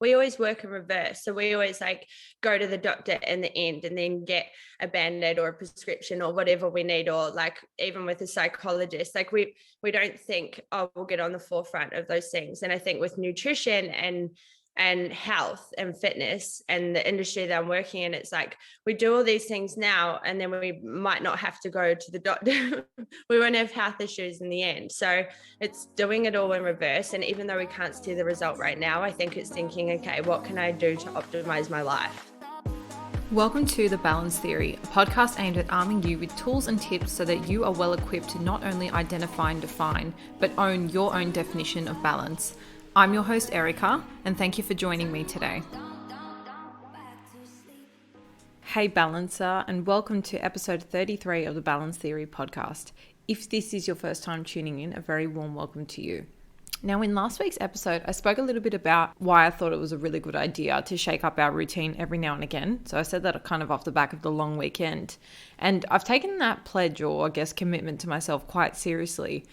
we always work in reverse. So we always like go to the doctor in the end and then get a band-aid or a prescription or whatever we need, or like even with a psychologist, like we don't think, oh, we'll get on the forefront of those things. And I think with nutrition and health and fitness and the industry that I'm working in, it's like we do all these things now and then we might not have to go to the doctor. We won't have health issues in the end. So it's doing it all in reverse. And even though we can't see the result right now, I think it's thinking, okay, what can I do to optimize my life? Welcome to The Balance Theory, a podcast aimed at arming you with tools and tips so that you are well equipped to not only identify and define, but own your own definition of balance. I'm your host, Erica, and thank you for joining me today. Hey Balancer, and welcome to episode 33 of the Balance Theory podcast. If this is your first time tuning in, a very warm welcome to you. Now, in last week's episode, I spoke a little bit about why I thought it was a really good idea to shake up our routine every now and again. So I said that kind of off the back of the long weekend. And I've taken that pledge, or I guess commitment to myself, quite seriously.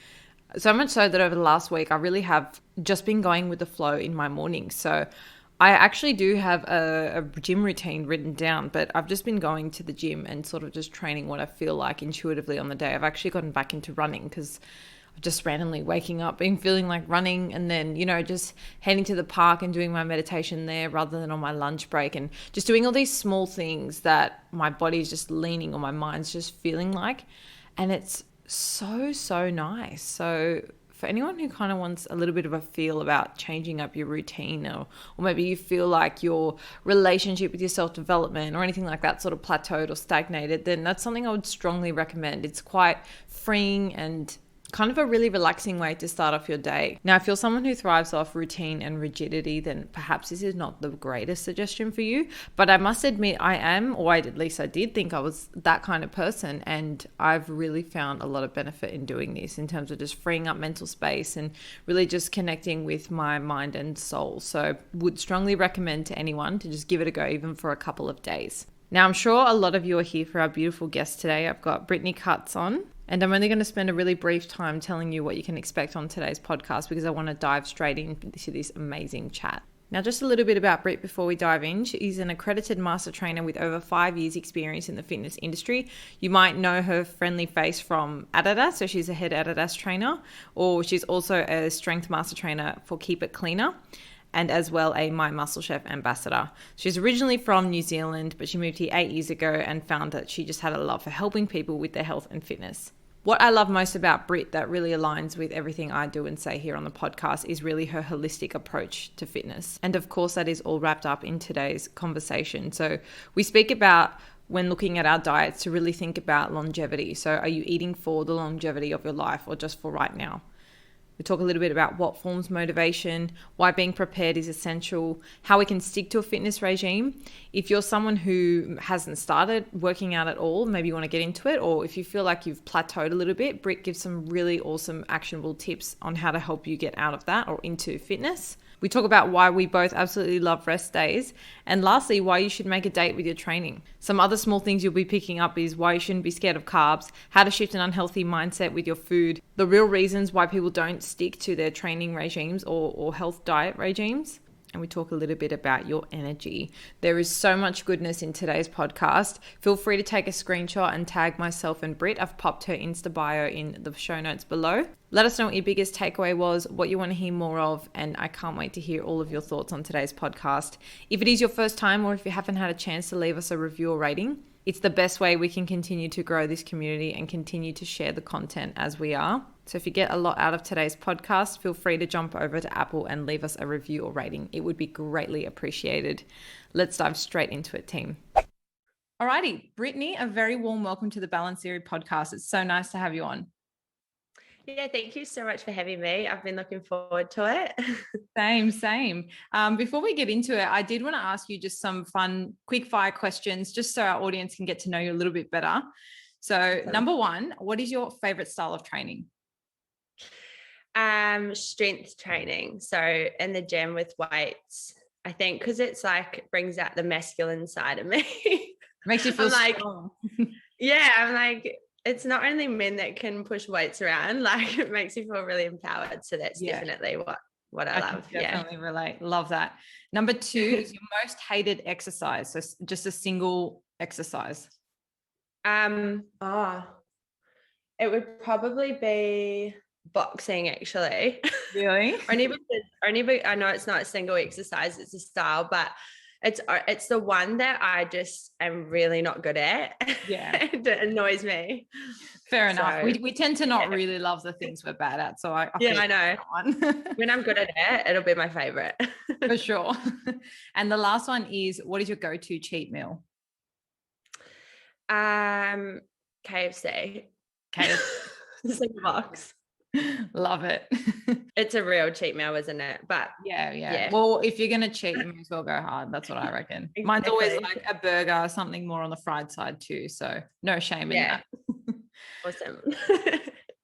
So much so that over the last week, I really have just been going with the flow in my mornings. So I actually do have a gym routine written down, but I've just been going to the gym and sort of just training what I feel like intuitively on the day. I've actually gotten back into running because just randomly waking up and feeling like running, and then, just heading to the park and doing my meditation there rather than on my lunch break, and just doing all these small things that my body's just leaning or my mind's just feeling like. And it's so nice. So for anyone who kind of wants a little bit of a feel about changing up your routine, or maybe you feel like your relationship with your self-development or anything like that sort of plateaued or stagnated, then that's something I would strongly recommend. It's quite freeing and kind of a really relaxing way to start off your day. Now, if you're someone who thrives off routine and rigidity, then perhaps this is not the greatest suggestion for you. But I must admit, I am, or at least I did think I was that kind of person. And I've really found a lot of benefit in doing this in terms of just freeing up mental space and really just connecting with my mind and soul. So would strongly recommend to anyone to just give it a go, even for a couple of days. Now, I'm sure a lot of you are here for our beautiful guest today. I've got Brittney Cutts on, and I'm only going to spend a really brief time telling you what you can expect on today's podcast because I want to dive straight into this amazing chat. Now, just a little bit about Britt before we dive in. She's an accredited master trainer with over 5 years experience in the fitness industry. You might know her friendly face from Adidas, so she's a head Adidas trainer, or she's also a strength master trainer for Keep It Cleaner, and as well a My Muscle Chef ambassador. She's originally from New Zealand, but she moved here 8 years ago and found that she just had a love for helping people with their health and fitness. What I love most about Britt that really aligns with everything I do and say here on the podcast is really her holistic approach to fitness. And of course, that is all wrapped up in today's conversation. So we speak about, when looking at our diets, to really think about longevity. So are you eating for the longevity of your life or just for right now? We talk a little bit about what forms motivation, why being prepared is essential, how we can stick to a fitness regime. If you're someone who hasn't started working out at all, maybe you want to get into it, or if you feel like you've plateaued a little bit, Britt gives some really awesome actionable tips on how to help you get out of that or into fitness. We talk about why we both absolutely love rest days. And lastly, why you should make a date with your training. Some other small things you'll be picking up is why you shouldn't be scared of carbs, how to shift an unhealthy mindset with your food, the real reasons why people don't stick to their training regimes or health diet regimes. And we talk a little bit about your energy. There is so much goodness in today's podcast. Feel free to take a screenshot and tag myself and Britt. I've popped her Insta bio in the show notes below. Let us know what your biggest takeaway was, what you want to hear more of, and I can't wait to hear all of your thoughts on today's podcast. If it is your first time, or if you haven't had a chance to leave us a review or rating, it's the best way we can continue to grow this community and continue to share the content as we are. So if you get a lot out of today's podcast, feel free to jump over to Apple and leave us a review or rating. It would be greatly appreciated. Let's dive straight into it, team. Alrighty, Brittney, a very warm welcome to the Balance Theory podcast. It's so nice to have you on. Yeah, thank you so much for having me. I've been looking forward to it. Same. Before we get into it, I did want to ask you just some fun, quick fire questions, just so our audience can get to know you a little bit better. So number one, what is your favorite style of training? Strength training. So in the gym with weights, I think, because it's like brings out the masculine side of me. Makes you feel strong. Yeah, I'm like, it's not only men that can push weights around, like it makes you feel really empowered. So that's definitely what I I can love. definitely relate. Love that. Number 2 is your most hated exercise. So just a single exercise. Oh, it would probably be boxing, actually. Really? only because I know it's not a single exercise, it's a style, but it's the one that I just am really not good at. Yeah. It annoys me. Fair enough. So We tend to not really love the things we're bad at. So I yeah, feel I know. that one. When I'm good at it, it'll be my favorite. For sure. And the last one is, what is your go-to cheat meal? KFC. Okay. Single box. Love it. It's a real cheat meal, isn't it? But Yeah. Well, if you're gonna cheat, you may as well go hard. That's what I reckon. exactly. Mine's always like a burger, something more on the fried side too. So no shame in that. Awesome.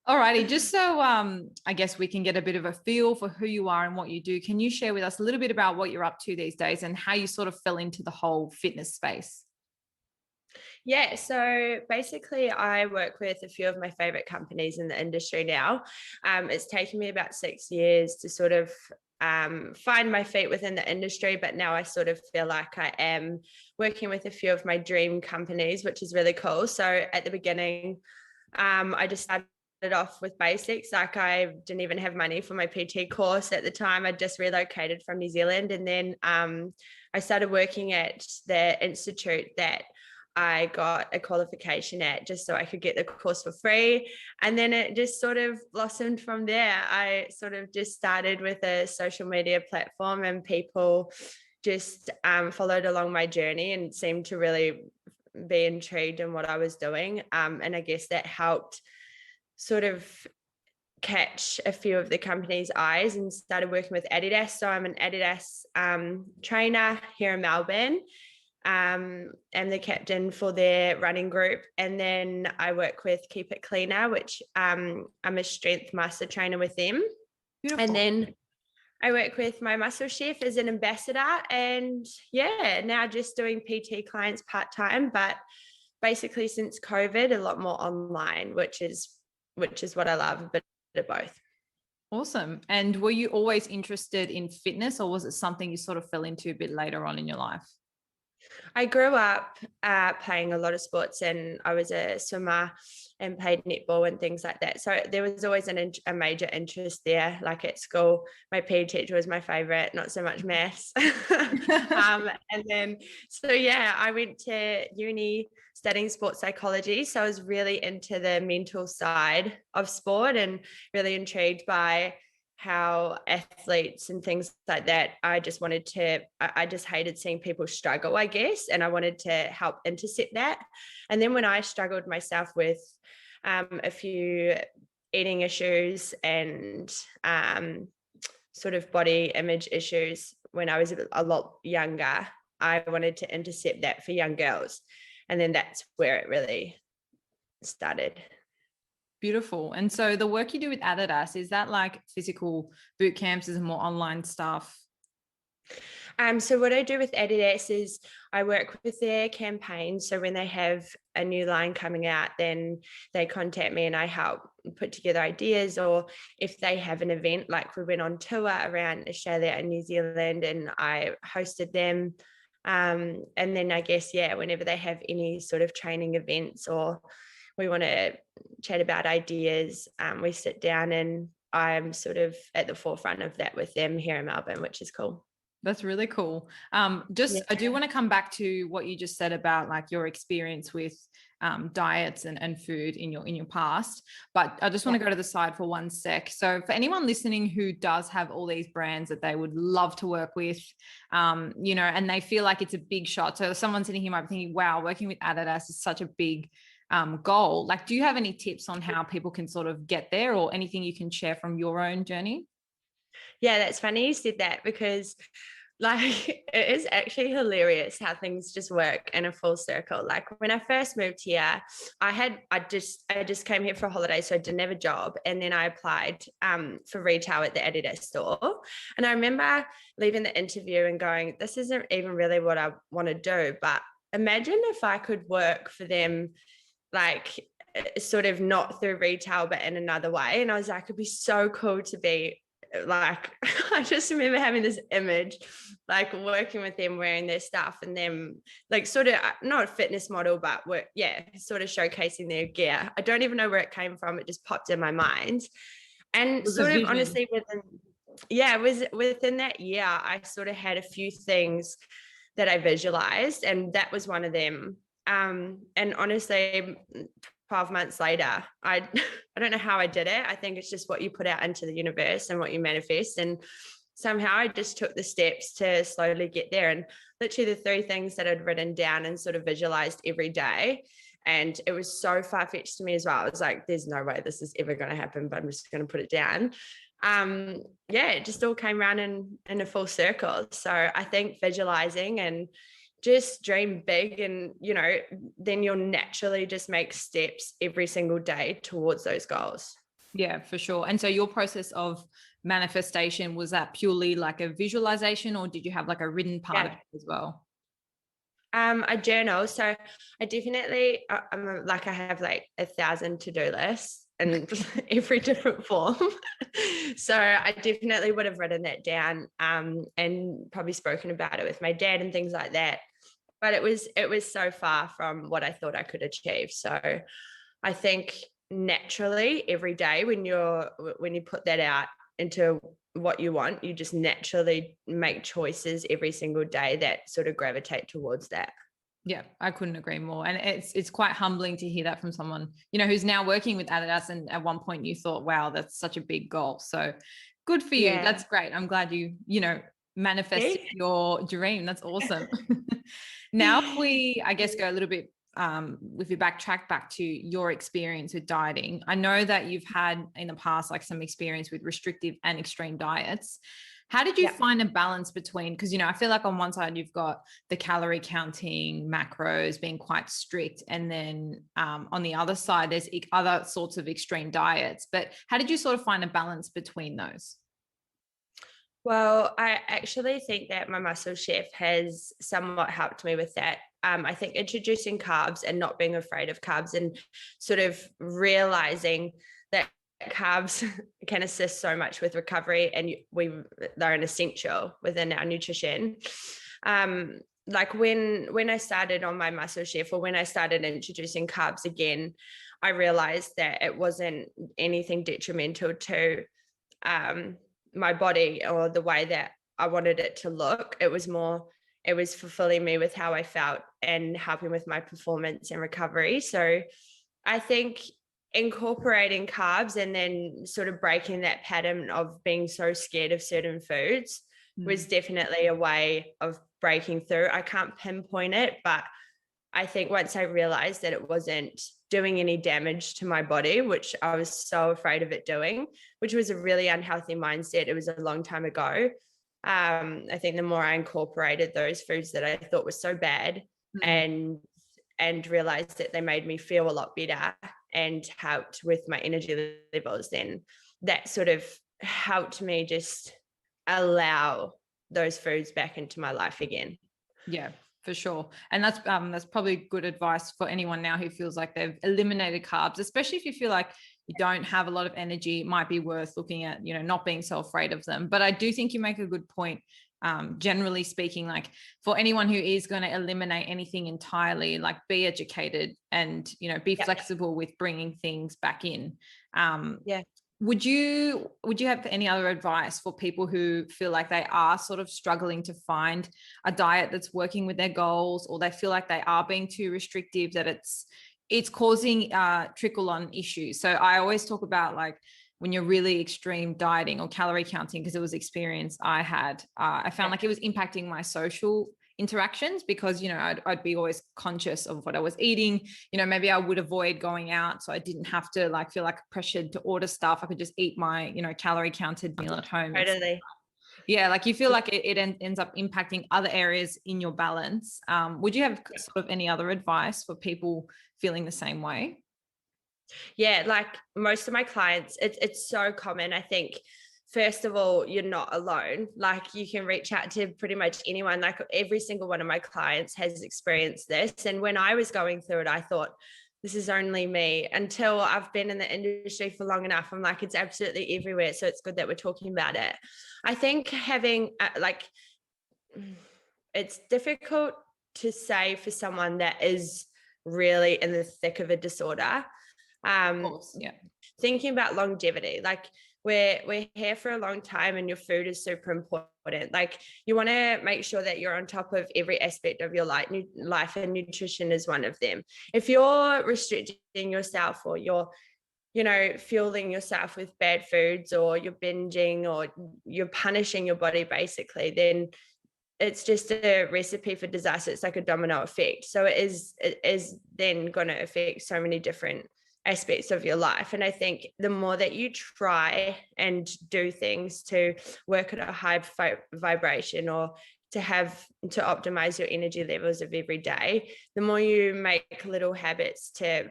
Alrighty, just so I guess we can get a bit of a feel for who you are and what you do. Can you share with us a little bit about what you're up to these days and how you sort of fell into the whole fitness space? Yeah, so basically I work with a few of my favorite companies in the industry now. It's taken me about 6 years to sort of find my feet within the industry, but now I sort of feel like I am working with a few of my dream companies, which is really cool. So at the beginning, I just started off with basics. Like I didn't even have money for my PT course at the time. I just relocated from New Zealand, and then I started working at the institute that I got a qualification at, just so I could get the course for free. And then it just sort of blossomed from there. I sort of just started with a social media platform, and people just followed along my journey and seemed to really be intrigued in what I was doing. And I guess that helped sort of catch a few of the company's eyes, and started working with Adidas. So I'm an Adidas trainer here in Melbourne. And the captain for their running group. And then I work with Keep It Cleaner, which I'm a strength master trainer with them. Beautiful. And then I work with my muscle chef as an ambassador. And yeah, now just doing PT clients part-time, but basically since COVID, a lot more online, which is what I love, a bit of both. Awesome. And were you always interested in fitness, or was it something you sort of fell into a bit later on in your life? I grew up playing a lot of sports, and I was a swimmer and played netball and things like that. So there was always a major interest there. Like at school, my PE teacher was my favorite, not so much maths. And then, so yeah, I went to uni studying sports psychology. So I was really into the mental side of sport and really intrigued by how athletes and things like that, I just hated seeing people struggle, I guess, and I wanted to help intercept that. And then when I struggled myself with a few eating issues and sort of body image issues when I was a lot younger, I wanted to intercept that for young girls. And then that's where it really started. Beautiful. And so the work you do with Adidas, is that like physical boot camps? Is it more online stuff? So what I do with Adidas is I work with their campaign. So when they have a new line coming out, then they contact me and I help put together ideas. Or if they have an event, like we went on tour around Australia and New Zealand and I hosted them. And then I guess, yeah, whenever they have any sort of training events or we want to chat about ideas, we sit down, and I'm sort of at the forefront of that with them here in Melbourne, which is cool. That's really cool. I do want to come back to what you just said about like your experience with diets and food in your past, but I just want to go to the side for one sec. So for anyone listening who does have all these brands that they would love to work with, and they feel like it's a big shot. So someone sitting here might be thinking, wow, working with Adidas is such a big goal. Like, do you have any tips on how people can sort of get there, or anything you can share from your own journey? Yeah, that's funny you said that, because like it is actually hilarious how things just work in a full circle. Like when I first moved here, I just came here for a holiday, so I didn't have a job, and then I applied for retail at the Adidas store. And I remember leaving the interview and going, this isn't even really what I want to do, but imagine if I could work for them, like sort of not through retail but in another way. And I was like, it'd be so cool to be like, I just remember having this image, like working with them wearing their stuff and them like sort of not a fitness model, but sort of showcasing their gear. I don't even know where it came from. It just popped in my mind. And sort of honestly it was within that year, I sort of had a few things that I visualized, and that was one of them. And honestly, 12 months later, I don't know how I did it. I think it's just what you put out into the universe and what you manifest. And somehow I just took the steps to slowly get there. And literally the 3 things that I'd written down and sort of visualized every day. And it was so far-fetched to me as well. I was like, there's no way this is ever going to happen, but I'm just going to put it down. It just all came around in a full circle. So I think visualizing and just dream big, and then you'll naturally just make steps every single day towards those goals. Yeah, for sure. And so your process of manifestation, was that purely like a visualization, or did you have like a written part of it as well? I journal. So I definitely, I have like 1,000 to-do lists in every different form. So I definitely would have written that down, and probably spoken about it with my dad and things like that. But it was so far from what I thought I could achieve. So I think naturally every day when you put that out into what you want, you just naturally make choices every single day that sort of gravitate towards that. Yeah, I couldn't agree more. And it's quite humbling to hear that from someone, who's now working with Adidas. And at one point you thought, wow, that's such a big goal. So good for you. Yeah. That's great. I'm glad you manifested your dream. That's awesome. Now, if we, I guess, go a little bit, if you backtrack back to your experience with dieting, I know that you've had in the past, like some experience with restrictive and extreme diets. How did you find a balance between, because, I feel like on one side you've got the calorie counting, macros being quite strict. And then on the other side, there's other sorts of extreme diets. But how did you sort of find a balance between those? Well, I actually think that my muscle chef has somewhat helped me with that. I think introducing carbs and not being afraid of carbs, and sort of realizing that carbs can assist so much with recovery, and they're an essential within our nutrition. Like when I started on my muscle chef, or when I started introducing carbs again, I realized that it wasn't anything detrimental to my body or the way that I wanted it to look. It was fulfilling me with how I felt and helping with my performance and recovery. So I think incorporating carbs and then sort of breaking that pattern of being so scared of certain foods was definitely a way of breaking through. I can't pinpoint it, but I think once I realized that it wasn't doing any damage to my body, which I was so afraid of it doing, which was a really unhealthy mindset. It was a long time ago. I think the more I incorporated those foods that I thought were so bad, and realized that they made me feel a lot better and helped with my energy levels, then that sort of helped me just allow those foods back into my life again. Yeah, for sure. And that's probably good advice for anyone now who feels like they've eliminated carbs, especially if you feel like you don't have a lot of energy. It might be worth looking at, not being so afraid of them. But I do think you make a good point. Generally speaking, like for anyone who is going to eliminate anything entirely, like be educated and, be flexible with bringing things back in. Would you have any other advice for people who feel like they are sort of struggling to find a diet that's working with their goals, or they feel like they are being too restrictive, that it's causing trickle-on issues? So I always talk about, like, when you're really extreme dieting or calorie counting, because it was experience I had, I found like it was impacting my social interactions, because I'd be always conscious of what I was eating. Maybe I would avoid going out, so I didn't have to feel like pressured to order stuff. I could just eat my calorie counted meal at home. Totally. Yeah, like you feel like it ends up impacting other areas in your balance. Would you have sort of any other advice for people feeling the same way? Yeah, like most of my clients, it's so common. I think, first of all, you're not alone. Like, you can reach out to pretty much anyone. Like, every single one of my clients has experienced this. And when I was going through it, I thought this is only me, until I've been in the industry for long enough. I'm like, it's absolutely everywhere. So it's good that we're talking about it. I think having it's difficult to say for someone that is really in the thick of a disorder. Of course, yeah. Thinking about longevity, like we're here for a long time and your food is super important. Like you want to make sure that you're on top of every aspect of your life, and nutrition is one of them. If you're restricting yourself, or you're fueling yourself with bad foods, or you're binging, or you're punishing your body basically, then it's just a recipe for disaster. It's like a domino effect. So it is then going to affect so many different aspects of your life. And I think the more that you try and do things to work at a high vibration, or to optimize your energy levels of every day, the more you make little habits to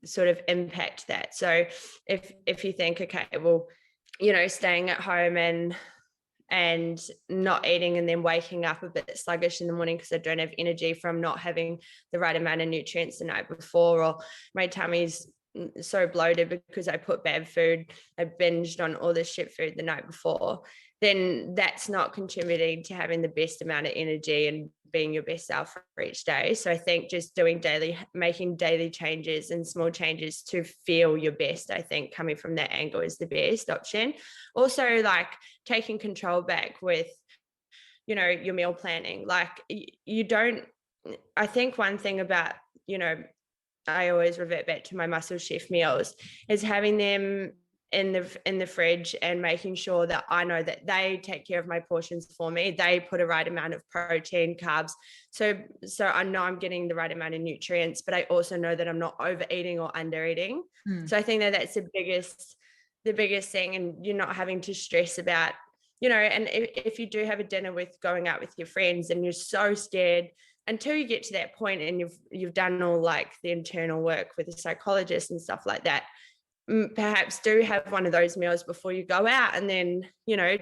sort of impact that. So if you think, okay, well, staying at home and not eating, and then waking up a bit sluggish in the morning because I don't have energy from not having the right amount of nutrients the night before, or my tummy's so bloated because I put bad food, I binged on all this shit food the night before, then that's not contributing to having the best amount of energy and being your best self for each day. So I think just making daily changes and small changes to feel your best, I think coming from that angle is the best option. Also, like taking control back with, your meal planning. Like I think one thing about, I always revert back to my muscle chef meals, is having them in the fridge and making sure that I know that they take care of my portions for me. They put a right amount of protein, carbs. So I know I'm getting the right amount of nutrients, but I also know that I'm not overeating or undereating. So I think that that's the biggest thing, and you're not having to stress about, and if you do have a dinner with going out with your friends and you're so scared, until you get to that point and you've done all like the internal work with a psychologist and stuff like that, perhaps do have one of those meals before you go out, and then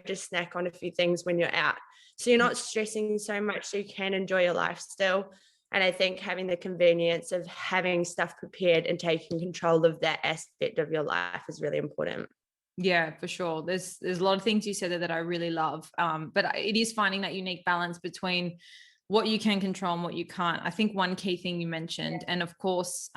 just snack on a few things when you're out, so you're not stressing so much, so you can enjoy your life still. And I think having the convenience of having stuff prepared and taking control of that aspect of your life is really important. Yeah, for sure. There's a lot of things you said there that I really love. But it is finding that unique balance between what you can control and what you can't. I think one key thing you mentioned, and of course,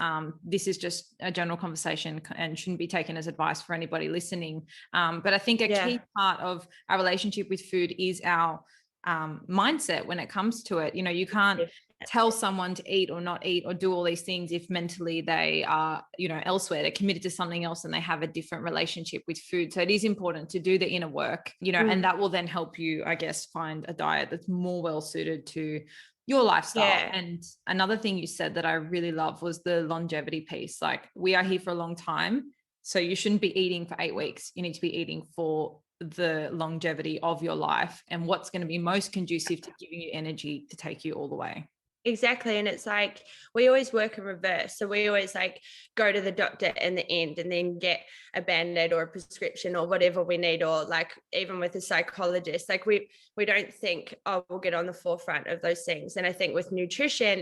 this is just a general conversation and shouldn't be taken as advice for anybody listening. But I think a key part of our relationship with food is our mindset when it comes to it. You can't tell someone to eat or not eat or do all these things if mentally they are, elsewhere, they're committed to something else and they have a different relationship with food. So it is important to do the inner work, and that will then help you, I guess, find a diet that's more well suited to your lifestyle. Yeah. And another thing you said that I really love was the longevity piece. Like, we are here for a long time. So you shouldn't be eating for 8 weeks. You need to be eating for the longevity of your life and what's going to be most conducive to giving you energy to take you all the way. Exactly. And it's like, we always work in reverse. So we always like go to the doctor in the end and then get a band-aid or a prescription or whatever we need, or like even with a psychologist, like we don't think, oh, we'll get on the forefront of those things. And I think with nutrition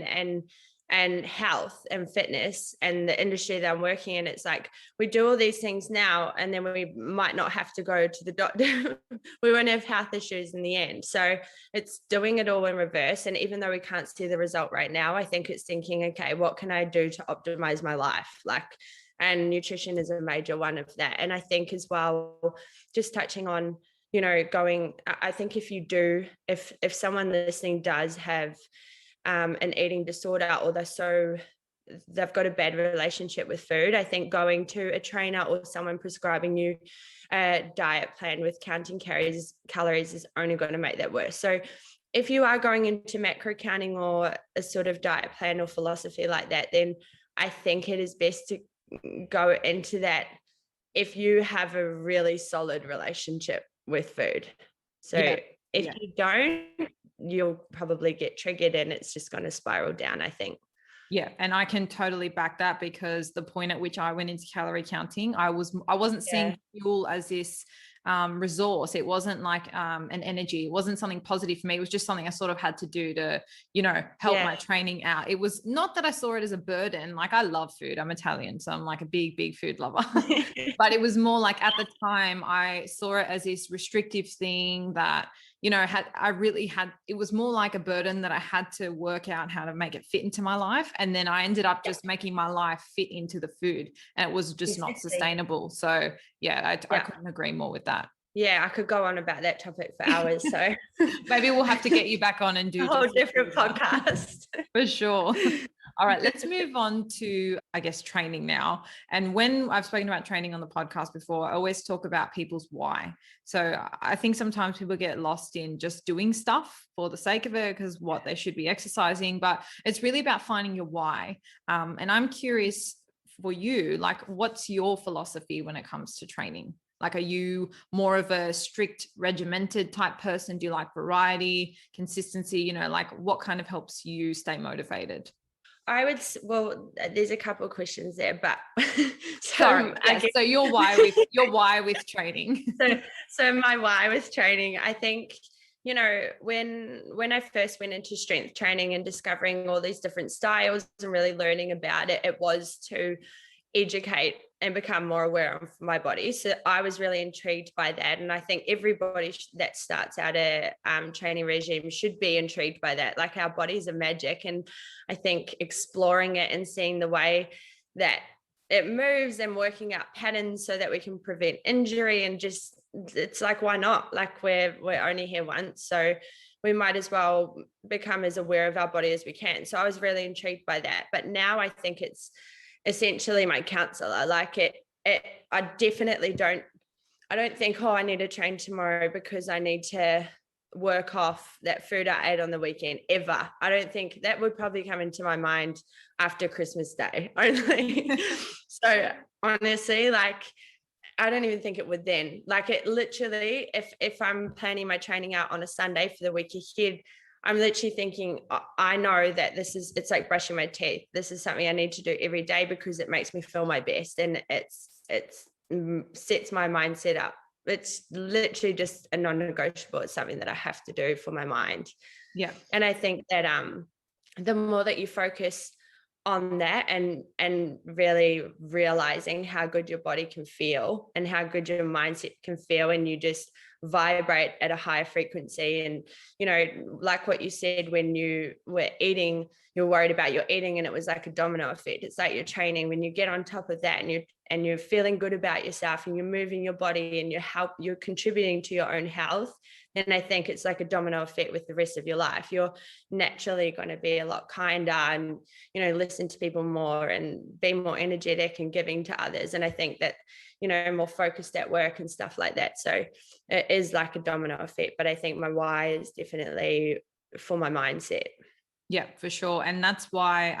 and health and fitness and the industry that I'm working in, it's like we do all these things now, and then we might not have to go to the doctor. We won't have health issues in the end. So it's doing it all in reverse. And even though we can't see the result right now, I think it's thinking, okay, what can I do to optimize my life? And nutrition is a major one of that. And I think as well, just touching on, I think if someone listening does have an eating disorder, or they've got a bad relationship with food, I think going to a trainer or someone prescribing you a diet plan with counting calories is only going to make that worse. So if you are going into macro counting or a sort of diet plan or philosophy like that, then I think it is best to go into that if you have a really solid relationship with food. So if you don't, you'll probably get triggered and it's just going to spiral down, I think. Yeah. And I can totally back that, because the point at which I went into calorie counting, I wasn't seeing fuel as this resource. It wasn't like an energy. It wasn't something positive for me. It was just something I sort of had to do to, help my training out. It was not that I saw it as a burden. Like, I love food. I'm Italian, so I'm like a big food lover. But it was more like, at the time, I saw it as this restrictive thing that, it was more like a burden that I had to work out how to make it fit into my life. And then I ended up just making my life fit into the food, and it was just not sustainable. So I couldn't agree more with that. Yeah, I could go on about that topic for hours. So maybe we'll have to get you back on and do a whole different podcast. For sure. All right, let's move on to, I guess, training now. And when I've spoken about training on the podcast before, I always talk about people's why. So I think sometimes people get lost in just doing stuff for the sake of it, because what they should be exercising, but it's really about finding your why. And I'm curious for you, like, what's your philosophy when it comes to training? Like, are you more of a strict regimented type person? Do you like variety, consistency? Like, what kind of helps you stay motivated? Well, there's a couple of questions there, but so your why with training. So my why with training, I think, when I first went into strength training and discovering all these different styles and really learning about it, it was to educate and become more aware of my body. So I was really intrigued by that. And I think everybody that starts out a training regime should be intrigued by that. Like, our bodies are magic. And I think exploring it and seeing the way that it moves and working out patterns so that we can prevent injury, and just, it's like, why not? Like, we're only here once. So we might as well become as aware of our body as we can. So I was really intrigued by that. But now I think it's essentially my counselor. Like, I definitely don't think, I need to train tomorrow because I need to work off that food I ate on the weekend, ever. I don't think that would probably come into my mind after Christmas Day only. So honestly, like, I don't even think it would then. Like, it literally, if I'm planning my training out on a Sunday for the week ahead, I'm literally thinking, I know that it's like brushing my teeth. This is something I need to do every day because it makes me feel my best, and it sets my mindset up. It's literally just a non-negotiable. It's something that I have to do for my mind. Yeah. And I think that the more that you focus on that and really realizing how good your body can feel and how good your mindset can feel, and you just vibrate at a higher frequency. And like what you said, when you were eating, you're worried about your eating, and it was like a domino effect. It's like your training, when you get on top of that and you're feeling good about yourself and you're moving your body and you're contributing to your own health, then I think it's like a domino effect with the rest of your life. You're naturally going to be a lot kinder and listen to people more and be more energetic and giving to others. And I think that more focused at work and stuff like that. So it is like a domino effect, but I think my why is definitely for my mindset. Yeah, for sure. And that's why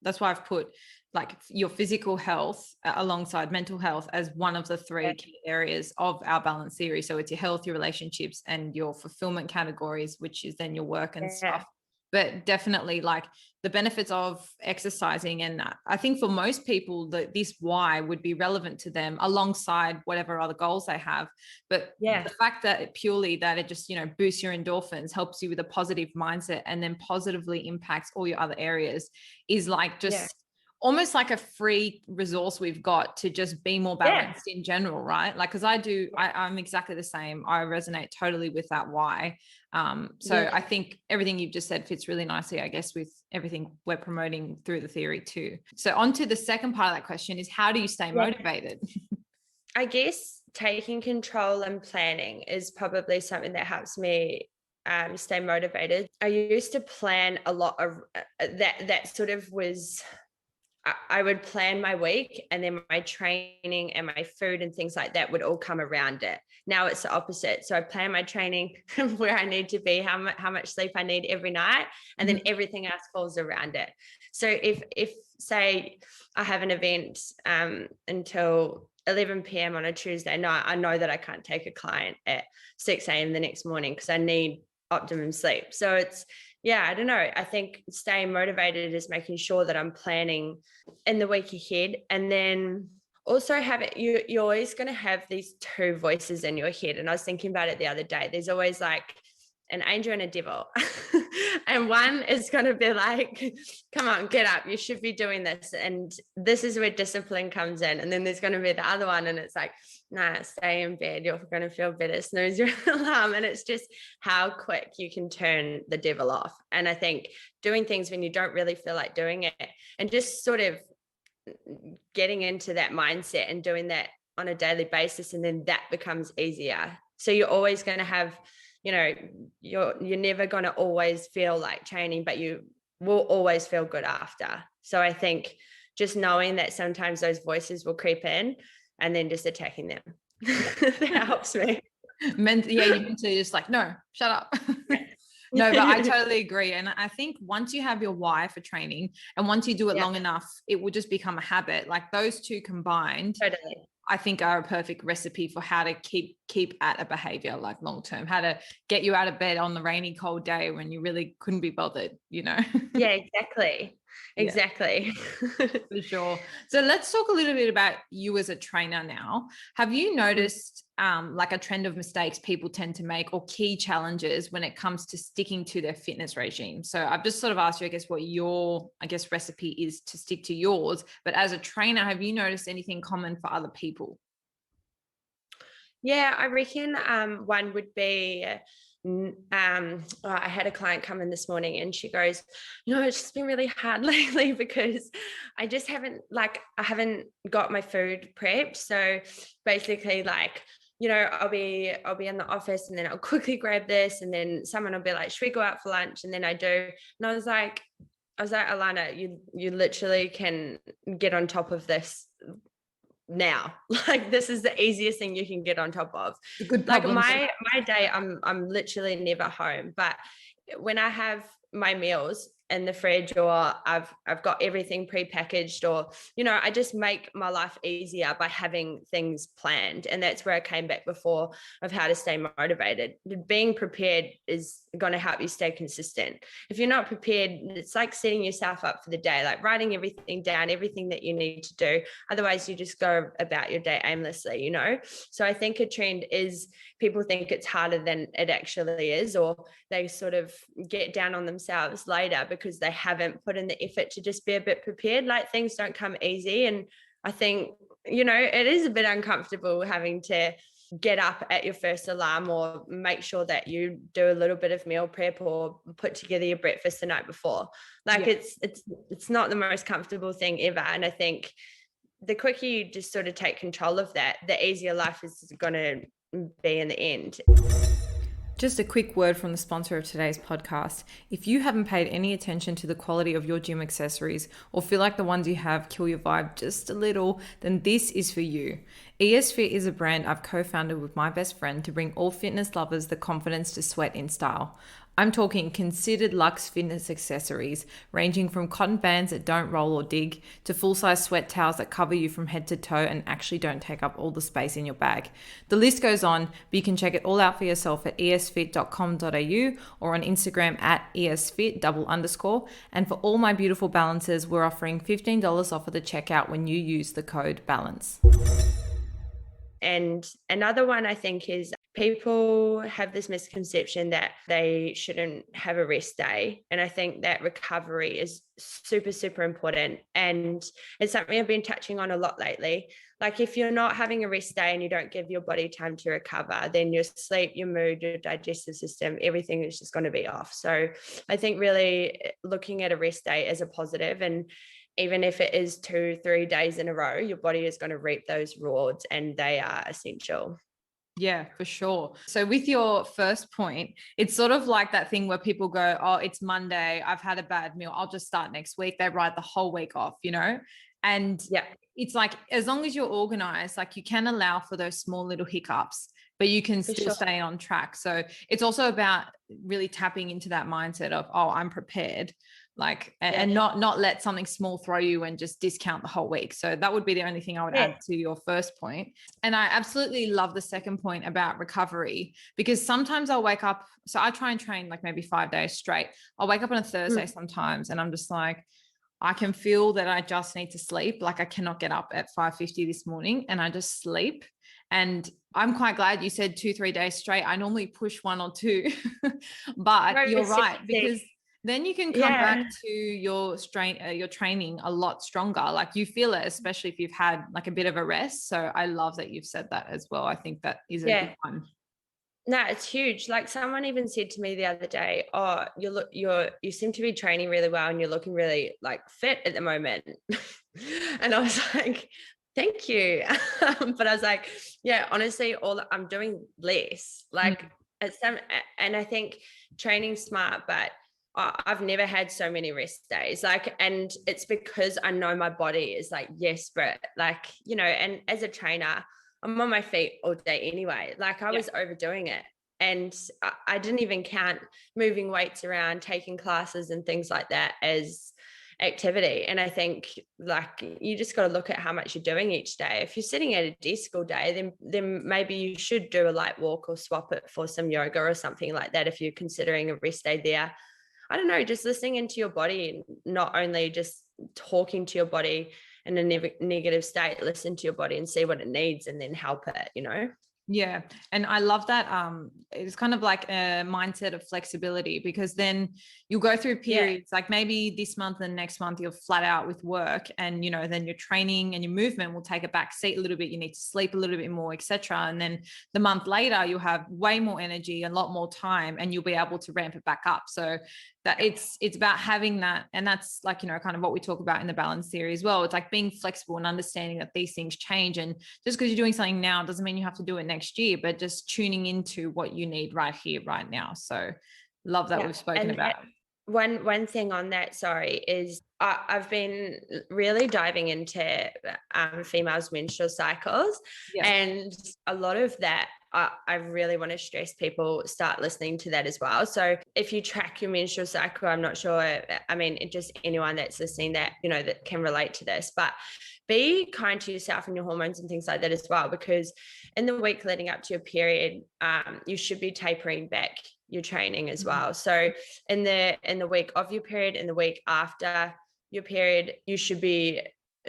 I've put like your physical health alongside mental health as one of the three key areas of our balance theory. So it's your health, your relationships, and your fulfillment categories, which is then your work and stuff. But definitely, like, the benefits of exercising. And I think for most people, this why would be relevant to them alongside whatever other goals they have. But the fact that it just, boosts your endorphins, helps you with a positive mindset, and then positively impacts all your other areas is like just almost like a free resource we've got to just be more balanced in general, right? Like, because I'm exactly the same. I resonate totally with that why. I think everything you've just said fits really nicely, I guess, with everything we're promoting through the theory too. So on to the second part of that question is, how do you stay motivated? I guess taking control and planning is probably something that helps me stay motivated. I used to plan a lot of that sort of was, I would plan my week, and then my training and my food and things like that would all come around it. Now it's the opposite. So I plan my training where I need to be, how much sleep I need every night, and then everything else falls around it. So if say I have an event until 11 p.m. on a Tuesday night, I know that I can't take a client at 6 a.m. the next morning because I need optimum sleep. So it's, I don't know. I think staying motivated is making sure that I'm planning in the week ahead. And then also have it, you're always going to have these two voices in your head. And I was thinking about it the other day. There's always like an angel and a devil. And one is going to be like, come on, get up, you should be doing this, and this is where discipline comes in. And then there's going to be the other one, and it's like, nah, stay in bed, you're going to feel better, snooze your alarm. And it's just how quick you can turn the devil off. And I think doing things when you don't really feel like doing it, and just sort of getting into that mindset and doing that on a daily basis, and then that becomes easier. So you're always going to have, you're never going to always feel like training, but you will always feel good after. So I think just knowing that sometimes those voices will creep in, and then just attacking them. That helps me. You mentally just like, no, shut up. No, but I totally agree. And I think once you have your why for training, and once you do it long enough, it will just become a habit. Like those two combined, totally, I think are a perfect recipe for how to keep at a behavior, like long term, how to get you out of bed on the rainy, cold day when you really couldn't be bothered, Yeah, exactly. For sure. So let's talk a little bit about you as a trainer now. Have you noticed like a trend of mistakes people tend to make, or key challenges when it comes to sticking to their fitness regime? So I've just sort of asked you, I guess, what your, recipe is to stick to yours. But as a trainer, have you noticed anything common for other people? Yeah, I reckon one would be, I had a client come in this morning, and she goes, it's just been really hard lately because I just haven't got my food prepped. So basically, I'll be in the office, and then I'll quickly grab this, and then someone will be like, should we go out for lunch? And then I do. And I was like, Alana, you literally can get on top of this now. Like, this is the easiest thing you can get on top of. Like my day, I'm literally never home, but when I have my meals in the fridge, or I've got everything prepackaged, or I just make my life easier by having things planned. And that's where I came back before of how to stay motivated. Being prepared is going to help you stay consistent. If you're not prepared, it's like setting yourself up for the day, like writing everything down, everything that you need to do. Otherwise you just go about your day aimlessly. So I think a trend is, people think it's harder than it actually is, or they sort of get down on themselves later because they haven't put in the effort to just be a bit prepared. Like, things don't come easy. And I think, it is a bit uncomfortable having to get up at your first alarm, or make sure that you do a little bit of meal prep, or put together your breakfast the night before. Like, it's not the most comfortable thing ever. And I think the quicker you just sort of take control of that, the easier life is going to be in the end. Just a quick word from the sponsor of today's podcast. If you haven't paid any attention to the quality of your gym accessories, or feel like the ones you have kill your vibe just a little, then this is for you. ESFit is a brand I've co-founded with my best friend to bring all fitness lovers the confidence to sweat in style. I'm talking considered luxe fitness accessories, ranging from cotton bands that don't roll or dig, to full-size sweat towels that cover you from head to toe and actually don't take up all the space in your bag. The list goes on, but you can check it all out for yourself at esfit.com.au, or on Instagram at esfit_. And for all my beautiful balancers, we're offering $15 off at the checkout when you use the code BALANCE. And another one, I think, is people have this misconception that they shouldn't have a rest day. And I think that recovery is super, super important. And it's something I've been touching on a lot lately. Like, if you're not having a rest day and you don't give your body time to recover, then your sleep, your mood, your digestive system, everything is just going to be off. So I think really looking at a rest day as a positive, and even if it is 2-3 days in a row, your body is going to reap those rewards, and they are essential. Yeah, for sure. So with your first point, it's sort of like that thing where people go, oh, it's Monday, I've had a bad meal, I'll just start next week. They write the whole week off, And it's like, as long as you're organized, like, you can allow for those small little hiccups, but you can still stay on track. So it's also about really tapping into that mindset of, oh, I'm prepared. And not let something small throw you and just discount the whole week. So that would be the only thing I would add to your first point. And I absolutely love the second point about recovery, because sometimes I'll wake up. So I try and train like maybe 5 days straight. I'll wake up on a Thursday sometimes, and I'm just like, I can feel that I just need to sleep. Like I cannot get up at 5:50 this morning and I just sleep. And I'm quite glad you said 2-3 days straight. I normally push 1 or 2, but you're right, because then you can come back to your training a lot stronger. Like you feel it, especially if you've had like a bit of a rest. So I love that you've said that as well. I think that is a good one. No, it's huge. Like someone even said to me the other day, "Oh, you seem to be training really well and you're looking really like fit at the moment." And I was like, "Thank you." But I was like, yeah, honestly, I'm doing less. Like it's some, and I think training's smart, but I've never had so many rest days. Like, and it's because I know my body is like, yes, Britt, like, you know, and as a trainer, I'm on my feet all day anyway. Like I was overdoing it. And I didn't even count moving weights around, taking classes and things like that as activity. And I think like you just got to look at how much you're doing each day. If you're sitting at a desk all day, then maybe you should do a light walk or swap it for some yoga or something like that if you're considering a rest day there. I don't know, just listening into your body and not only just talking to your body in a negative state, listen to your body and see what it needs and then help it, you know? Yeah. And I love that. It's kind of like a mindset of flexibility, because then you'll go through periods like maybe this month and next month you're flat out with work, and, you know, then your training and your movement will take a back seat a little bit. You need to sleep a little bit more, etc. And then the month later you'll have way more energy, a lot more time, and you'll be able to ramp it back up. So that it's about having that. And that's like, you know, kind of what we talk about in the balance theory as well. It's like being flexible and understanding that these things change. And just because you're doing something now doesn't mean you have to do it next year, but just tuning into what you need right here, right now. So love that we've spoken about. One thing on that, sorry, is I've been really diving into females' menstrual cycles, and a lot of that I really want to stress people start listening to that as well. So if you track your menstrual cycle, I'm not sure, I mean, just anyone that's listening that, you know, that can relate to this, but be kind to yourself and your hormones and things like that as well, because in the week leading up to your period, you should be tapering back your training as well. So in the week of your period, in the week after your period, you should be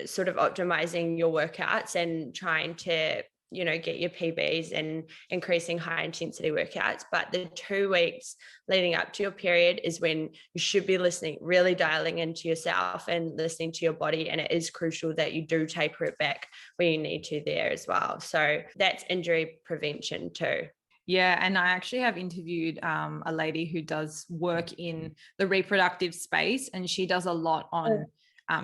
sort of optimizing your workouts and trying to, you know, get your PBs and increasing high intensity workouts. But the 2 weeks leading up to your period is when you should be listening, really dialing into yourself and listening to your body. And it is crucial that you do taper it back where you need to there as well. So that's injury prevention too. Yeah. And I actually have interviewed a lady who does work in the reproductive space, and she does a lot on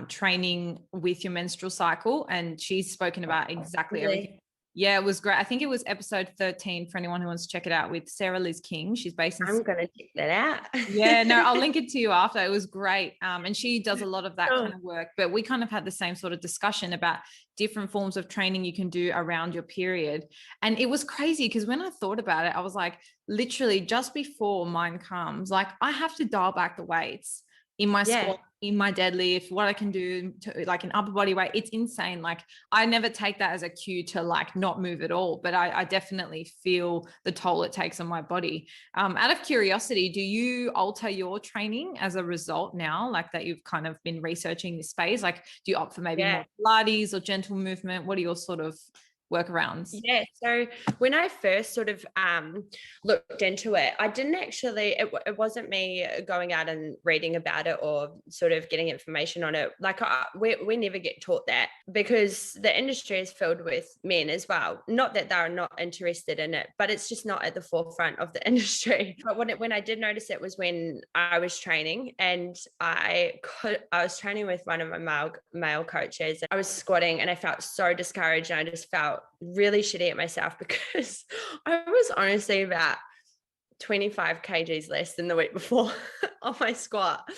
training with your menstrual cycle. And she's spoken about exactly everything. Yeah, it was great. I think it was episode 13 for anyone who wants to check it out, with Sarah Liz King. She's based in... I'm going to check that out. Yeah, no, I'll link it to you after. It was great. And she does a lot of that kind of work, but we kind of had the same sort of discussion about different forms of training you can do around your period. And it was crazy because when I thought about it, I was like, literally just before mine comes, like I have to dial back the weights in my squat, in my deadlift, what I can do to, like an upper body weight. It's insane. Like I never take that as a cue to like not move at all, but I definitely feel the toll it takes on my body. Out of curiosity, do you alter your training as a result now, like that you've kind of been researching this space? Like do you opt for maybe more Pilates or gentle movement? What are your sort of workarounds? Yeah, so when I first sort of looked into it, I didn't actually, it wasn't me going out and reading about it or sort of getting information on it. Like we never get taught that, because the industry is filled with men as well. Not that they're not interested in it, but it's just not at the forefront of the industry. But when I did notice it was when I was training, and I was training with one of my male coaches. I was squatting and I felt so discouraged, and I just felt really shitty at myself because I was honestly about 25 kgs less than the week before on my squat.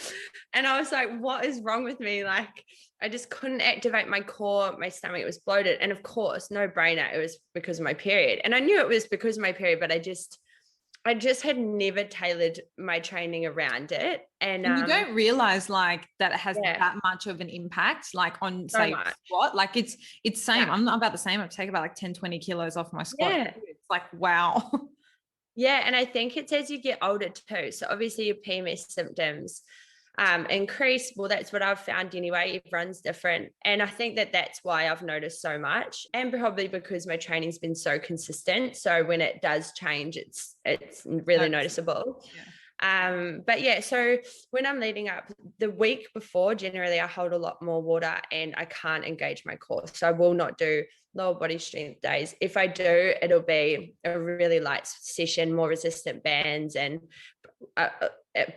And I was like, what is wrong with me? Like, I just couldn't activate my core. My stomach was bloated. And of course, no brainer, it was because of my period. And I knew it was because of my period, but I just had never tailored my training around it. And you don't realize like that it has that much of an impact, like on say squat. Like it's same. I'm not about the same. I take about like 10, 20 kilos off my squat. It's like, wow. Yeah. And I think it's as you get older too. So obviously your PMS symptoms increase. Well, that's what I've found anyway. Everyone's different. And I think that that's why I've noticed so much, and probably because my training's been so consistent. So when it does change, it's really noticeable. But yeah, so when I'm leading up the week before, generally I hold a lot more water and I can't engage my core. So I will not do lower body strength days. If I do, it'll be a really light session, more resistant bands, and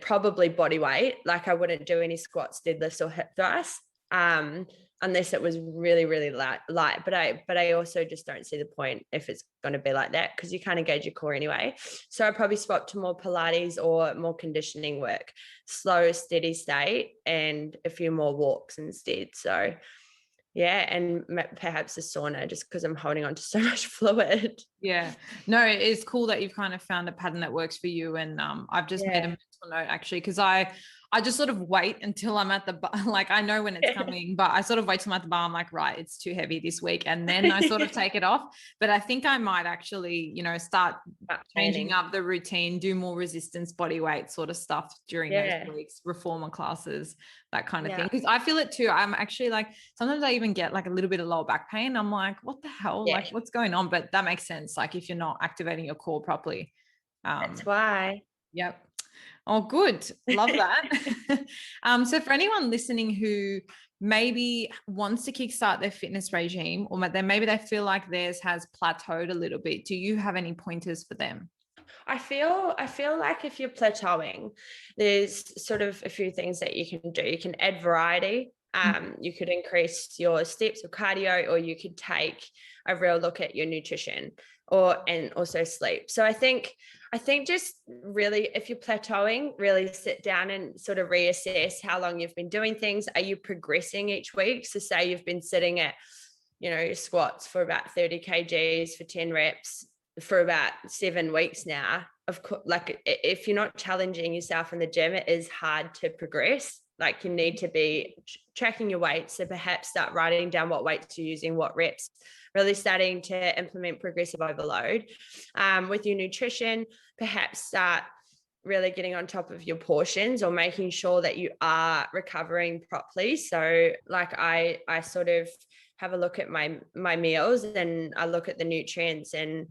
probably body weight. Like I wouldn't do any squats, deadlifts, or hip thrusts, unless it was really, really light. But I also just don't see the point if it's going to be like that, because you can't engage your core anyway. So I probably swap to more Pilates or more conditioning work, slow, steady state, and a few more walks instead. So yeah, and perhaps a sauna, just because I'm holding on to so much fluid. Yeah, no, it's cool that you've kind of found a pattern that works for you. And I've just made a mental note actually, because I just sort of wait until I'm at the bar. Like I know when it's coming, but I sort of wait till I'm at the bar. I'm like, right, it's too heavy this week. And then I sort of take it off. But I think I might actually, start changing up the routine, do more resistance body weight sort of stuff during those weeks, reformer classes, that kind of thing. Because I feel it too. I'm actually like, sometimes I even get like a little bit of lower back pain. I'm like, what the hell? Like what's going on? But that makes sense. Like if you're not activating your core properly. That's why. Yep. Oh, good. Love that. So for anyone listening who maybe wants to kickstart their fitness regime, or maybe they feel like theirs has plateaued a little bit, do you have any pointers for them? I feel like if you're plateauing, there's sort of a few things that you can do. You can add variety. You could increase your steps or cardio, or you could take a real look at your nutrition and also sleep. So I think just really, if you're plateauing, really sit down and sort of reassess how long you've been doing things. Are you progressing each week? So say you've been sitting at, your squats for about 30 kgs for 10 reps for about 7 weeks now. Of course, like if you're not challenging yourself in the gym, it is hard to progress. Like you need to be tracking your weights. So perhaps start writing down what weights you're using, what reps, really starting to implement progressive overload. With your nutrition, perhaps start really getting on top of your portions, or making sure that you are recovering properly. So like I sort of have a look at my meals, and I look at the nutrients and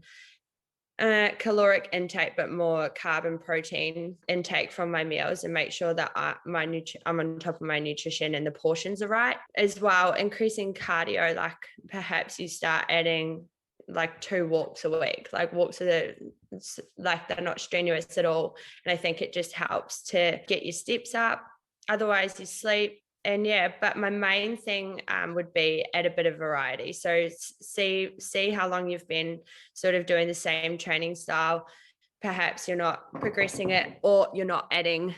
caloric intake, but more carb and protein intake from my meals, and make sure that I'm on top of my nutrition and the portions are right as well. Increasing cardio, like perhaps you start adding like 2 walks a week. Like walks are like they're not strenuous at all, and I think it just helps to get your steps up. Otherwise, you sleep. And but my main thing would be add a bit of variety. So see how long you've been sort of doing the same training style. Perhaps you're not progressing it, or you're not adding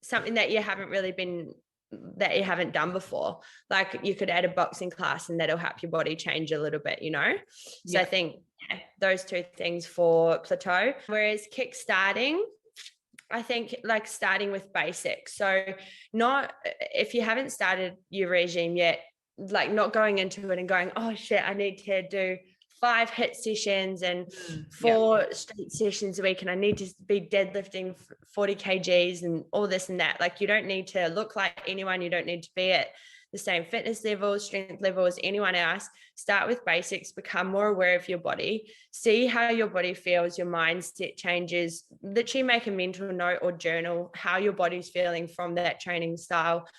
something that you haven't done before. Like you could add a boxing class, and that'll help your body change a little bit, So I think those 2 things for plateau. Whereas kick-starting, I think like starting with basics. So not, if you haven't started your regime yet, like not going into it and going, oh shit, I need to do 5 HIIT sessions and 4 straight sessions a week, and I need to be deadlifting 40 kgs and all this and that. Like you don't need to look like anyone. You don't need to be at the same fitness level, strength level as anyone else. Start with basics, become more aware of your body, see how your body feels, your mindset changes. Literally make a mental note or journal how your body's feeling from that training style.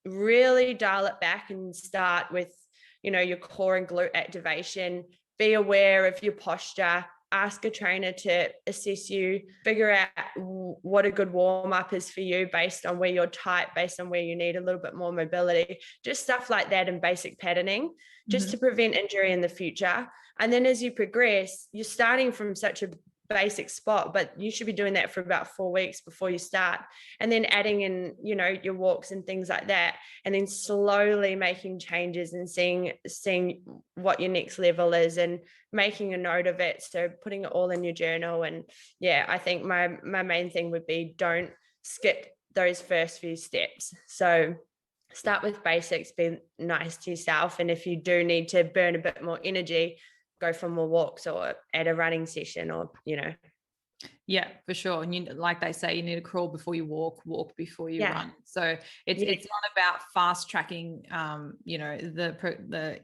Really dial it back and start with, your core and glute activation. Be aware of your posture. Ask a trainer to assess you, figure out what a good warm-up is for you based on where you're tight, based on where you need a little bit more mobility, just stuff like that, and basic patterning, just to prevent injury in the future. And then as you progress, you're starting from such a basic spot, but you should be doing that for about 4 weeks before you start, and then adding in your walks and things like that, and then slowly making changes and seeing what your next level is, and making a note of it, so putting it all in your journal. And I think my main thing would be, don't skip those first few steps. So start with basics, be nice to yourself, and if you do need to burn a bit more energy, go for more walks or add a running session, or Yeah, for sure. And you, like they say, you need to crawl before you walk, walk before you run. So it's not about fast tracking, the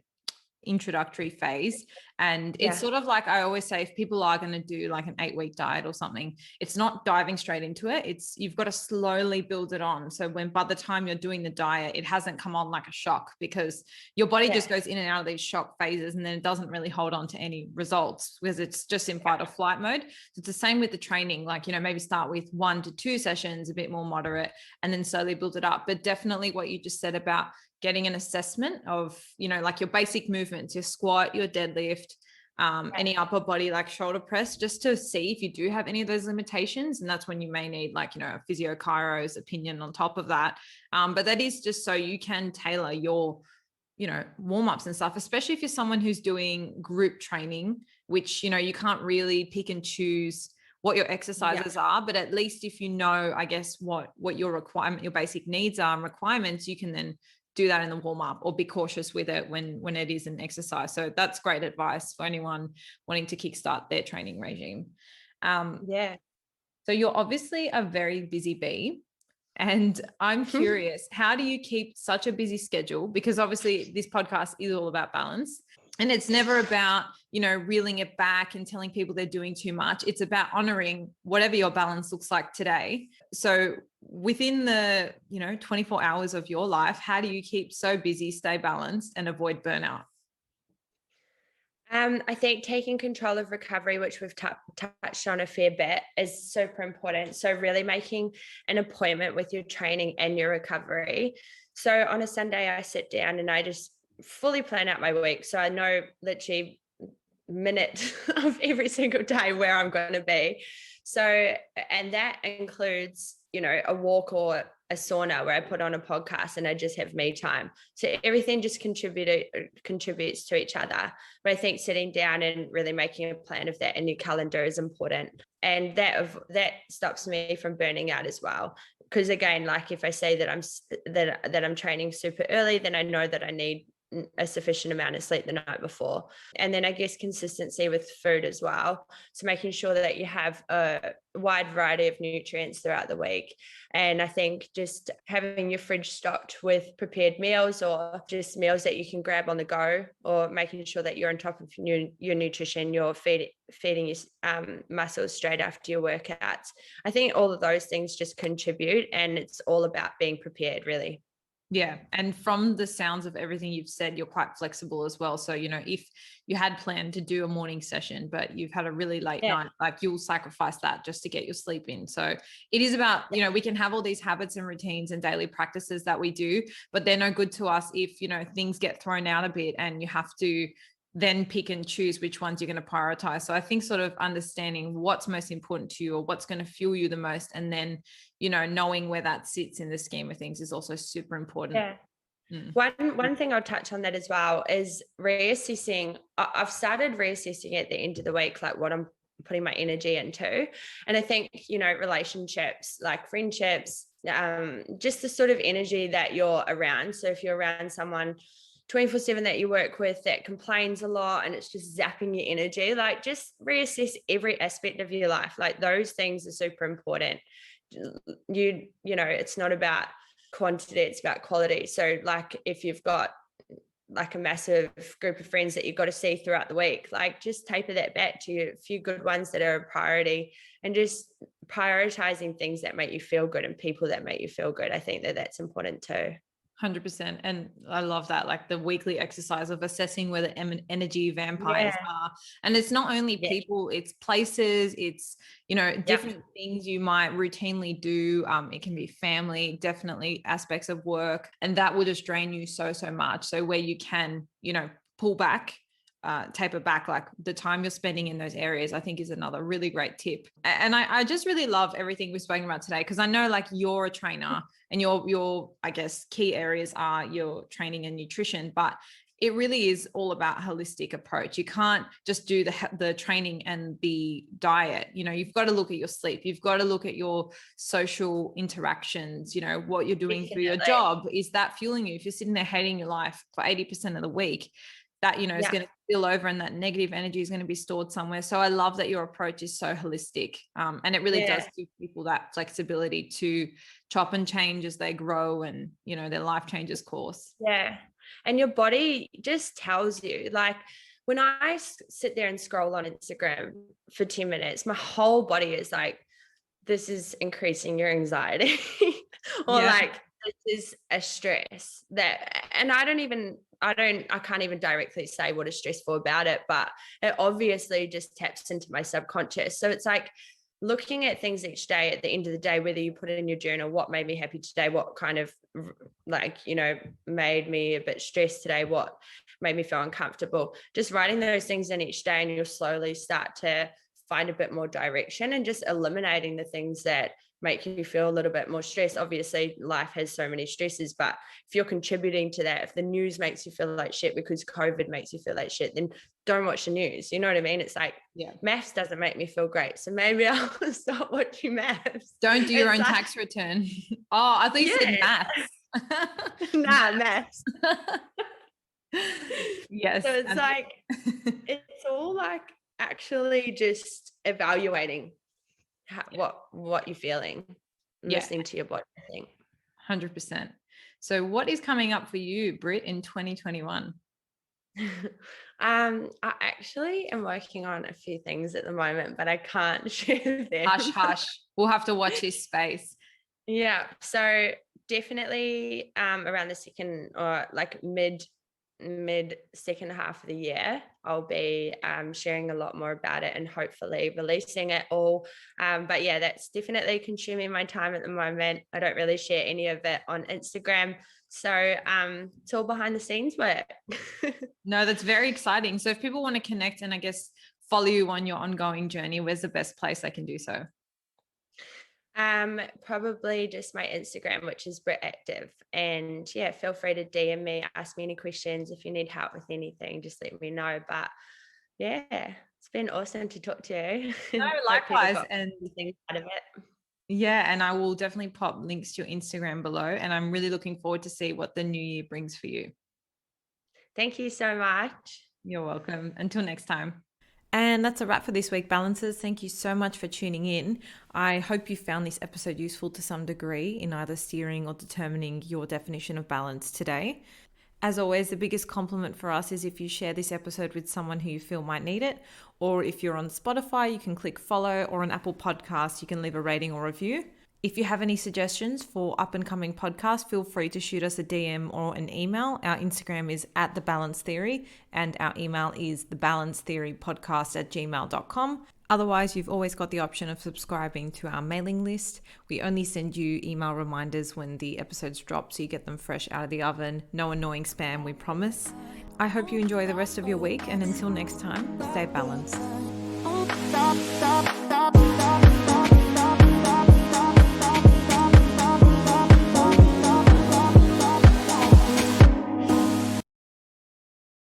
introductory phase. And it's sort of like, I always say, if people are going to do like an 8-week diet or something, it's not diving straight into it. It's, you've got to slowly build it on. So when, by the time you're doing the diet, it hasn't come on like a shock, because your body just goes in and out of these shock phases, and then it doesn't really hold on to any results because it's just in fight or flight mode. So it's the same with the training, like, maybe start with 1 to 2 sessions, a bit more moderate, and then slowly build it up. But definitely what you just said about getting an assessment of, like your basic movements, your squat, your deadlift, any upper body, like shoulder press, just to see if you do have any of those limitations. And that's when you may need like, a physio chiro's opinion on top of that. But that is just so you can tailor your, warm-ups and stuff, especially if you're someone who's doing group training, which, you can't really pick and choose what your exercises are, but at least if I guess what your requirement, your basic needs are and requirements, you can then do that in the warm up, or be cautious with it when it is an exercise. So that's great advice for anyone wanting to kickstart their training regime. So you're obviously a very busy bee, and I'm curious, how do you keep such a busy schedule? Because obviously this podcast is all about balance. And it's never about, reeling it back and telling people they're doing too much. It's about honoring whatever your balance looks like today. So within the, 24 hours of your life, how do you keep so busy, stay balanced, and avoid burnout? I think taking control of recovery, which we've touched on a fair bit, is super important. So really making an appointment with your training and your recovery. So on a Sunday, I sit down and I just fully plan out my week. So I know literally minute of every single day where I'm going to be. So, and that includes, a walk or a sauna where I put on a podcast and I just have me time. So everything just contributes to each other. But I think sitting down and really making a plan of that in your calendar is important. And that stops me from burning out as well. Because again, like if I say that I'm training super early, then I know that I need a sufficient amount of sleep the night before. And then I guess consistency with food as well. So making sure that you have a wide variety of nutrients throughout the week. And I think just having your fridge stocked with prepared meals, or just meals that you can grab on the go, or making sure that you're on top of your nutrition, you're feeding your muscles straight after your workouts. I think all of those things just contribute, and it's all about being prepared, really. Yeah. And from the sounds of everything you've said, you're quite flexible as well. So, if you had planned to do a morning session, but you've had a really late night, like you'll sacrifice that just to get your sleep in. So it is about, we can have all these habits and routines and daily practices that we do, but they're no good to us if, things get thrown out a bit and you have to then pick and choose which ones you're going to prioritize. So I think sort of understanding what's most important to you, or what's going to fuel you the most, and then, knowing where that sits in the scheme of things is also super important. One thing I'll touch on that as well is reassessing. I've started reassessing at the end of the week, like what I'm putting my energy into. And I think, relationships, like friendships, just the sort of energy that you're around. So if you're around someone 24/7 that you work with that complains a lot and it's just zapping your energy, like just reassess every aspect of your life. Like those things are super important. It's not about quantity, it's about quality. So like if you've got like a massive group of friends that you've got to see throughout the week, like just taper that back to a few good ones that are a priority, and just prioritizing things that make you feel good and people that make you feel good. I think that that's important too. 100%. And I love that, like the weekly exercise of assessing where the energy vampires are. And it's not only people, it's places, it's, different things you might routinely do. It can be family, definitely aspects of work, and that will just drain you so much. So where you can, pull back, taper back, like the time you're spending in those areas, I think is another really great tip. And I just really love everything we've spoken about today, because I know like you're a trainer and your I guess key areas are your training and nutrition, but it really is all about holistic approach. You can't just do the training and the diet. You've got to look at your sleep. You've got to look at your social interactions, what you're doing through your job. Is that fueling you? If you're sitting there hating your life for 80% of the week, that, you know, is going to spill over and that negative energy is going to be stored somewhere. So I love that your approach is so holistic. And it really does give people that flexibility to chop and change as they grow and, you know, their life changes course. Yeah. And your body just tells you, like, when I sit there and scroll on Instagram for 10 minutes, my whole body is like, this is increasing your anxiety or like, this is a stress that, and I can't even directly say what is stressful about it, but it obviously just taps into my subconscious. So it's like looking at things each day at the end of the day, whether you put it in your journal, what made me happy today, what kind of, like, you know, made me a bit stressed today, what made me feel uncomfortable, just writing those things in each day, and you'll slowly start to find a bit more direction and just eliminating the things that make you feel a little bit more stressed. Obviously, life has so many stresses, but if you're contributing to that, if the news makes you feel like shit because COVID makes you feel like shit, then don't watch the news. You know what I mean? It's like, maths doesn't make me feel great, so maybe I'll stop watching maths. Don't do your own tax return. Oh, I thought you said maths. Nah, maths. Yes. So it's like, it's all like actually just evaluating what you're feeling, listening to your body, I think. 100%. So what is coming up for you, Britt, in 2021? I actually am working on a few things at the moment, but I can't share them. Hush. We'll have to watch this space. Yeah. So definitely around the second or like mid second half of the year, I'll be sharing a lot more about it and hopefully releasing it all. But yeah, that's definitely consuming my time at the moment. I don't really share any of it on Instagram. So it's all behind the scenes work. No, that's very exciting. So if people want to connect and I guess follow you on your ongoing journey, where's the best place they can do so? Probably just my Instagram, which is Britt Active, and yeah, feel free to DM me, ask me any questions. If you need help with anything, just let me know. But yeah, it's been awesome to talk to you. No, likewise. And things out of it. Yeah, and I will definitely pop links to your Instagram below, and I'm really looking forward to see what the new year brings for you. Thank you so much. You're welcome. Until next time. And that's a wrap for this week, Balancers. Thank you so much for tuning in. I hope you found this episode useful to some degree in either steering or determining your definition of balance today. As always, the biggest compliment for us is if you share this episode with someone who you feel might need it, or if you're on Spotify, you can click follow, or on Apple Podcasts, you can leave a rating or review. If you have any suggestions for up and coming podcasts, feel free to shoot us a DM or an email. Our Instagram is @TheBalanceTheory and our email is thebalancetheorypodcast@gmail.com. Otherwise, you've always got the option of subscribing to our mailing list. We only send you email reminders when the episodes drop, so you get them fresh out of the oven. No annoying spam, we promise. I hope you enjoy the rest of your week, and until next time, stay balanced.